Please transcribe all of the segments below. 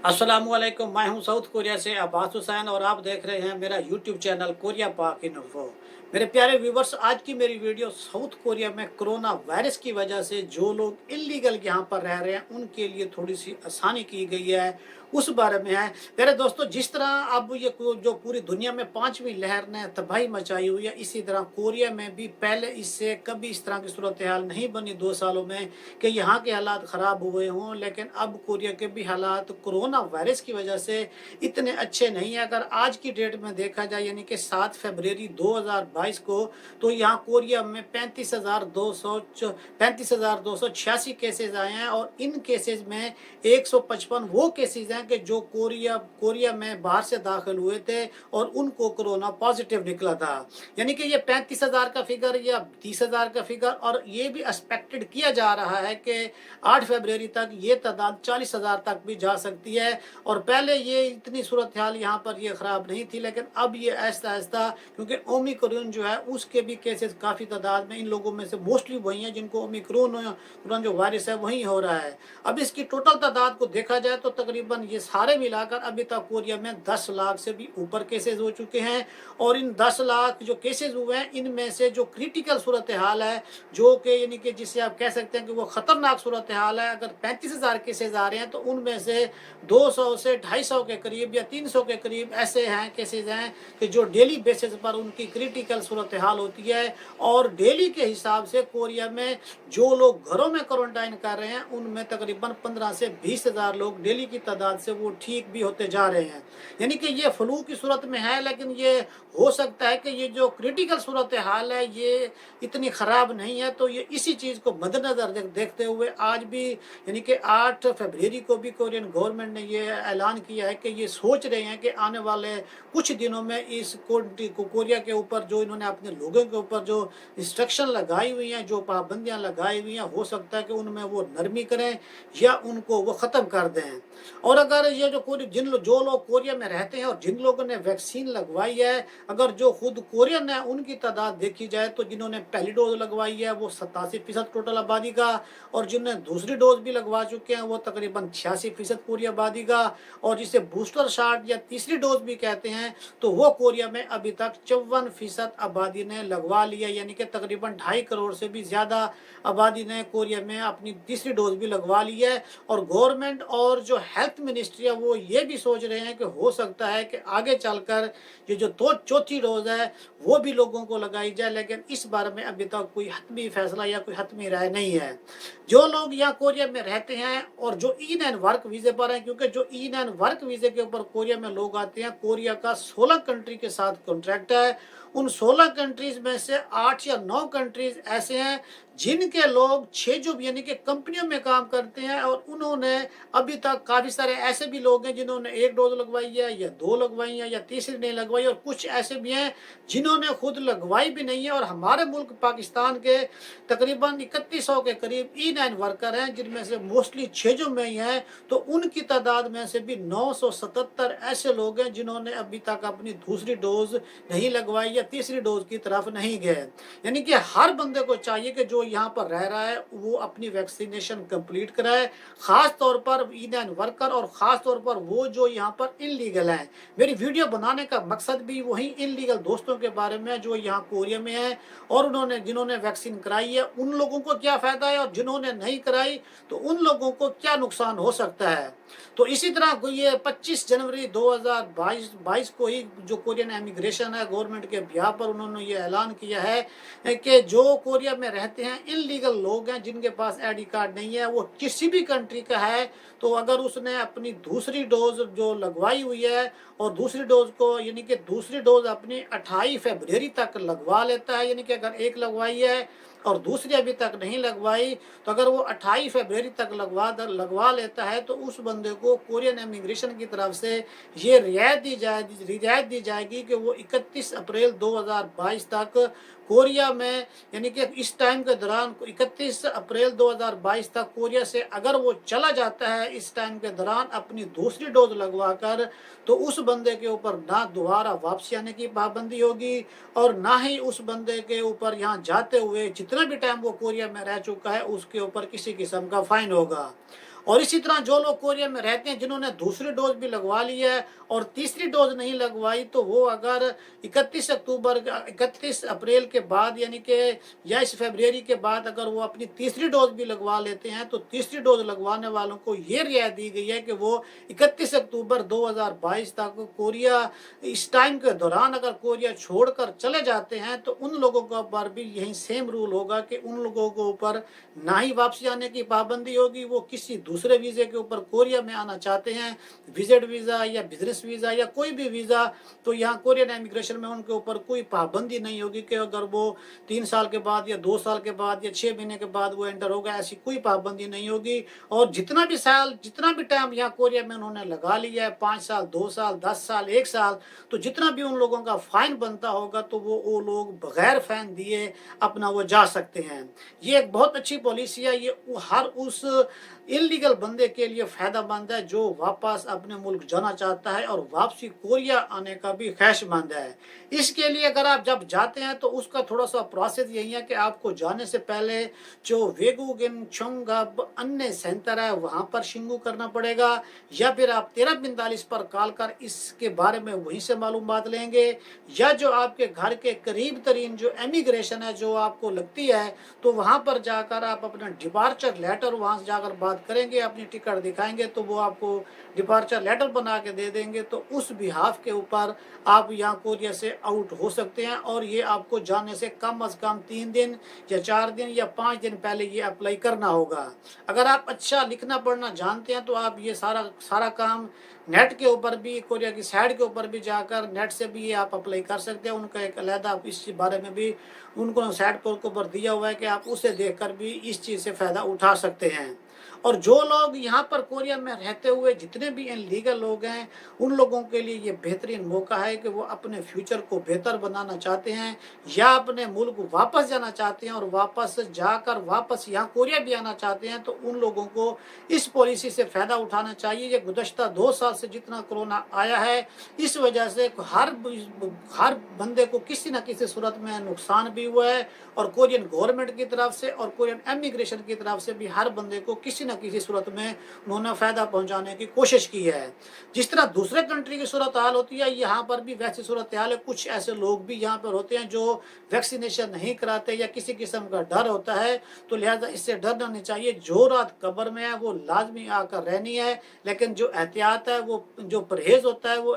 अस्सलामुअलैकुम। मैं हूं साउथ कोरिया से अब्बास हुसैन और आप देख रहे हैं मेरा यूट्यूब चैनल कोरिया पाक इन्फो। मेरे प्यारे व्यूवर्स, आज की मेरी वीडियो साउथ कोरिया में कोरोना वायरस की वजह से जो लोग इलीगल यहाँ पर रह रहे हैं उनके लिए थोड़ी सी आसानी की गई है, उस बारे में है। मेरे दोस्तों, जिस तरह अब ये जो पूरी दुनिया में पांचवी लहर ने तबाही मचाई हुई है, इसी तरह कोरिया में भी पहले इससे कभी इस तरह की सूरत हाल नहीं बनी 2 सालों में कि यहाँ के हालात ख़राब हुए हों। लेकिन अब कोरिया के भी हालात कोरोना वायरस की वजह से इतने अच्छे नहीं है। अगर आज की डेट में देखा जाए, यानी कि 7 फरवरी 2022 को, तो यहाँ कोरिया में 35,286 केसेज आए हैं और इन केसेज में 155 वो केसेज हैं कि जो कोरिया में बाहर से दाखिल हुए थे और उनको कोरोना पॉजिटिव निकला था। यानी कि ये 35,000 का फिगर या 30,000 का फिगर, और ये भी एक्सपेक्टेड किया जा रहा है कि 8 फरवरी तक ये तादाद 40,000 तक भी जा सकती है। और पहले ये इतनी सूरत हाल यहाँ पर ये ख़राब नहीं थी, लेकिन अब ये आहिस्ता आहिस्ता, क्योंकि ओमिक्रॉन जो है उसके भी केसेस काफ़ी तादाद में इन लोगों में से मोस्टली वही हैं जिनको ओमिक्रॉन जो वायरस है वही हो रहा है। अब इसकी टोटल तादाद को देखा जाए तो तकरीबन ये सारे मिलाकर अभी तक कोरिया में 10 लाख से भी ऊपर केसेस हो चुके हैं। और इन 10 लाख जो केसेस हुए हैं, इनमें से जो क्रिटिकल सूरत हाल है, जो कि यानी कि जिसे आप कह सकते हैं कि वो ख़तरनाक सूरत हाल है, अगर 35,000 केसेज आ रहे हैं तो उनमें से 200 से 250 के करीब या 300 के करीब ऐसे हैं केसेज हैं कि जो डेली बेसिस पर उनकी क्रिटिकल सूरत हाल होती है। और डेली के हिसाब से कोरिया में जो लोग घरों में क्वारंटाइन कर रहे हैं उनमें तकरीबन 15 से 20,000 लोग डेली की तादाद से वो ठीक भी होते जा रहे हैं। यानी कि ये फ्लू की सूरत में है, लेकिन ये हो सकता है कि ये जो क्रिटिकल सूरत हाल है ये इतनी ख़राब नहीं है। तो ये इसी चीज़ को मद्देनज़र देखते हुए आज भी, यानी कि 8 फरवरी को भी कोरियन गवर्नमेंट ने ये ऐलान किया है कि ये सोच रहे हैं कि आने वाले कुछ दिनों में इस कोरिया के ऊपर जो इन्होंने अपने लोगों के ऊपर जो इंस्ट्रक्शन लगाई हुई हैं, जो पाबंदियां लगाई हुई हैं, हो सकता है कि उनमें वो नरमी करें या उनको वो ख़त्म कर दें। और अगर ये जो लोग कोरिया में रहते हैं और जिन लोगों ने वैक्सीन लगवाई है, अगर जो खुद कोरियन है उनकी तादाद देखी जाए तो जिन्होंने पहली डोज लगवाई है वो 87% टोटल आबादी का, और जिन्होंने दूसरी डोज भी लगवा चुके हैं वो तकरीबन 86% पूरी आबादी का, और जिसे बूस्टर शॉट या तीसरी डोज भी कहते हैं तो वो कोरिया में अभी तक 54% आबादी ने लगवा लिया। यानी कि तकरीबन 2.5 करोड़ से भी ज़्यादा आबादी ने कोरिया में अपनी तीसरी डोज भी लगवा ली है। और गवर्नमेंट और जो हेल्थ मिनिस्ट्री है वो ये भी सोच रहे हैं कि हो सकता है कि आगे चलकर ये जो चौथी डोज है वो भी लोगों को लगाई जाए, लेकिन इस बारे में अभी तक कोई हतमी फैसला या कोई हतमी राय नहीं है। जो लोग यहाँ कोरिया में रहते हैं और जो इन एंड वर्क वीज़े पर हैं, क्योंकि जो इन एंड वर्क वीज़े के ऊपर कोरिया में लोग आते हैं, कोरिया का 16 कंट्री के साथ कॉन्ट्रैक्ट है। उन 16 कंट्रीज में से 8 या 9 कंट्रीज ऐसे हैं जिनके लोग 6 जो यानी कि कंपनियों में काम करते हैं, और उन्होंने अभी तक काफ़ी सारे ऐसे भी लोग हैं जिन्होंने 1 डोज लगवाई है या 2 लगवाई है या तीसरी नहीं लगवाई, और कुछ ऐसे भी हैं जिन्होंने खुद लगवाई भी नहीं है। और हमारे मुल्क पाकिस्तान के तकरीबन 3100 के करीब ई नाइन वर्कर हैं, जिनमें से मोस्टली 6 जो में ही हैं, तो उनकी तादाद में से भी 977 ऐसे लोग हैं जिन्होंने अभी तक अपनी दूसरी डोज नहीं लगवाई या तीसरी डोज की तरफ नहीं गए। यानी कि हर बंदे को चाहिए कि जो यहाँ पर रह रहा है वो अपनी वैक्सीनेशन कंप्लीट कराए, खास तौर पर इंडियन वर्कर और ख़ास तौर पर वो जो यहाँ पर इनलीगल हैं। मेरी वीडियो बनाने का मकसद भी वही इनलीगल दोस्तों के बारे में जो यहाँ कोरिया में है, और जिन्होंने वैक्सीन कराई है उन लोगों को क्या फ़ायदा है, और जिन्होंने नहीं कराई तो उन लोगों को क्या नुकसान हो सकता है। तो इसी तरह ये 25 जनवरी 2022 को ही जो कोरियन इमिग्रेशन है गवर्नमेंट के बिहार पर उन्होंने ये ऐलान किया है कि जो कोरिया में रहते हैं इनलीगल लोग हैं जिनके पास आईडी कार्ड नहीं है, वो किसी भी कंट्री का है, तो अगर उसने अपनी दूसरी डोज जो लगवाई हुई है और दूसरी डोज को यानी कि दूसरी डोज अपनी 28 फरवरी तक लगवा लेता है, यानी कि अगर एक लगवाई है और दूसरी अभी तक नहीं लगवाई, तो अगर वो 28 फरवरी तक लगवा लेता है तो उस बंदे को कोरियन इमिग्रेशन की तरफ से ये रियायत दी जाएगी कि वो 31 अप्रैल 2022 तक कोरिया में, यानी कि इस टाइम के दौरान 31 अप्रैल 2022 तक कोरिया से अगर वो चला जाता है इस टाइम के दौरान अपनी दूसरी डोज लगवा कर, तो उस बंदे के ऊपर ना दोबारा वापसी आने की पाबंदी होगी और ना ही उस बंदे के ऊपर यहाँ जाते हुए जितना भी टाइम वो कोरिया में रह चुका है उसके ऊपर किसी किस्म का फाइन होगा। और इसी तरह जो लोग कोरिया में रहते हैं जिन्होंने दूसरी डोज भी लगवा ली है और तीसरी डोज नहीं लगवाई, तो वो अगर 31 अप्रैल के बाद यानी कि या इस फरवरी के बाद अगर वो अपनी तीसरी डोज भी लगवा लेते हैं, तो तीसरी डोज लगवाने वालों को ये रियायत दी गई है कि वो 31 अक्टूबर 2022 तक कोरिया, इस टाइम के दौरान अगर कोरिया छोड़कर चले जाते हैं तो उन लोगों के ऊपर भी यही सेम रूल होगा कि उन लोगों के ऊपर ना ही वापसी आने की पाबंदी होगी। वो किसी दूसरे वीज़े के ऊपर कोरिया में आना चाहते हैं, विजिट वीज़ा या बिजनेस वीज़ा या कोई भी वीज़ा, तो यहाँ कोरियन इमिग्रेशन में उनके ऊपर कोई पाबंदी नहीं होगी कि अगर वो 3 साल के बाद या 2 साल के बाद या 6 महीने के बाद वो एंटर होगा, ऐसी कोई पाबंदी नहीं होगी। और जितना भी टाइम यहाँ कोरिया में उन्होंने लगा लिया है, 5 साल, 2 साल, 10 साल, 1 साल, तो जितना भी उन लोगों का फाइन बनता होगा तो वो लोग बगैर फाइन दिए अपना वो जा सकते हैं। ये एक बहुत अच्छी पॉलिसी है। ये हर उस इलीगल बंदे के लिए फायदेमंद है जो वापस अपने मुल्क जाना चाहता है और वापसी कोरिया आने का भी ख्वाहिशमंद है। इसके लिए अगर आप जब जाते हैं तो उसका थोड़ा सा प्रोसेस यही है कि आपको जाने से पहले जो वेगुगिन चोंगब अन्य सेंटर है वहाँ पर शिंगू करना पड़ेगा, या फिर आप 1345 पर कॉल कर इसके बारे में वहीं से मालूमात लेंगे, या जो आपके घर के करीब तरीन जो इमिग्रेशन है जो आपको लगती है तो वहाँ पर जाकर आप अपना डिपार्चर लेटर वहाँ से जाकर बात करेंगे, अपनी टिकट दिखाएंगे तो वो आपको डिपार्चर लेटर बना के दे देंगे। तो उस बिहाफ के ऊपर आप यहाँ कोरिया से आउट हो सकते हैं और ये आपको जाने से कम से कम 3 दिन या 4 दिन या 5 दिन पहले ये अप्लाई करना होगा। अगर आप अच्छा लिखना पढ़ना जानते हैं तो आप ये सारा काम नेट के ऊपर भी, कोरिया की साइट के ऊपर भी जाकर नेट से भी ये आप अप्लाई कर सकते हैं। उनका एक अलहदा इस बारे में भी उनको साइट पर ऊपर दिया हुआ है कि आप उसे देखकर भी इस चीज़ से फ़ायदा उठा सकते हैं। और जो लोग यहाँ पर कोरिया में रहते हुए जितने भी इनलीगल लोग हैं उन लोगों के लिए ये बेहतरीन मौका है कि वो अपने फ्यूचर को बेहतर बनाना चाहते हैं या अपने मुल्क वापस जाना चाहते हैं और वापस जाकर वापस यहाँ कोरिया भी आना चाहते हैं, तो उन लोगों को इस पॉलिसी से फ़ायदा उठाना चाहिए। ये गुज़श्ता 2 साल से जितना कोरोना आया है इस वजह से हर बंदे को किसी न किसी सूरत में नुकसान भी हुआ है, और कोरियन गवर्नमेंट की तरफ से और कोरियन इमिग्रेशन की तरफ से भी हर बंदे को किसी न किसी सूरत में उन्होंने फ़ायदा पहुंचाने की कोशिश की है। जिस तरह दूसरे कंट्री की सूरत हाल होती है यहाँ पर भी वैसी सूरत हाल है। कुछ ऐसे लोग भी यहाँ पर होते हैं जो वैक्सीनेशन नहीं कराते या किसी किस्म का डर होता है, तो लिहाजा इससे डरना नहीं चाहिए। जो रात कब्र में है वो लाजमी आकर रहनी है, लेकिन जो एहतियात है वो जो परहेज़ होता है वो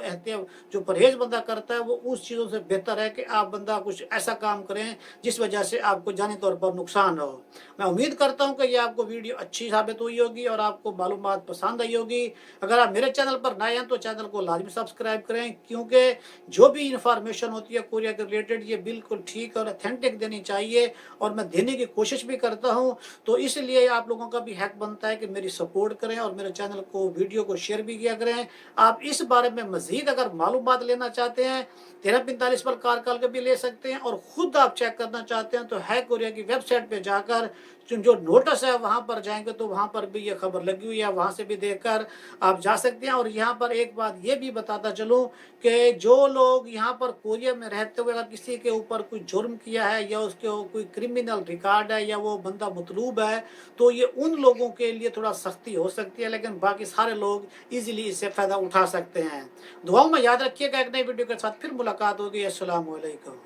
जो परहेज़ बंदा करता है वो उस चीज़ों से बेहतर है कि आप बंदा कुछ ऐसा काम करें जिस वजह से आपको जानी तौर पर नुकसान हो। मैं उम्मीद करता हूँ कि ये आपको वीडियो अच्छी साबित हुई होगी और आपको मालूमात पसंद आई होगी। अगर आप मेरे चैनल पर नए हैं तो चैनल को लाजमी सब्सक्राइब करें, क्योंकि जो भी इंफॉर्मेशन होती है कोरिया के रिलेटेड ये बिल्कुल ठीक और अथेंटिक देनी चाहिए और मैं देने की कोशिश भी करता हूँ। तो इसलिए आप लोगों का भी हक बनता है कि मेरी सपोर्ट करें और मेरे चैनल को वीडियो को शेयर भी किया करें। आप इस बारे में मज़ीद अगर मालूमात लेना चाहते हैं 1345 पर कॉल के भी ले सकते हैं, और ख़ुद आप चेक करना चाहते हैं तो है कोरिया की वेबसाइट पे जाकर जो नोटिस है वहाँ पर जाएंगे तो वहाँ पर भी ये खबर लगी हुई है, वहाँ से भी देखकर आप जा सकते हैं। और यहाँ पर एक बात ये भी बताता चलूँ कि जो लोग यहाँ पर कोरिया में रहते हुए अगर किसी के ऊपर कोई जुर्म किया है या उसके कोई क्रिमिनल रिकॉर्ड है या वो बंदा मतलूब है तो ये उन लोगों के लिए थोड़ा सख्ती हो सकती है, लेकिन बाकी सारे लोग ईजिली इससे फ़ायदा उठा सकते हैं। दुआओं में याद रखिएगा। एक नई वीडियो के साथ फिर मुलाकात होगी। अस्सलाम वालेकुम।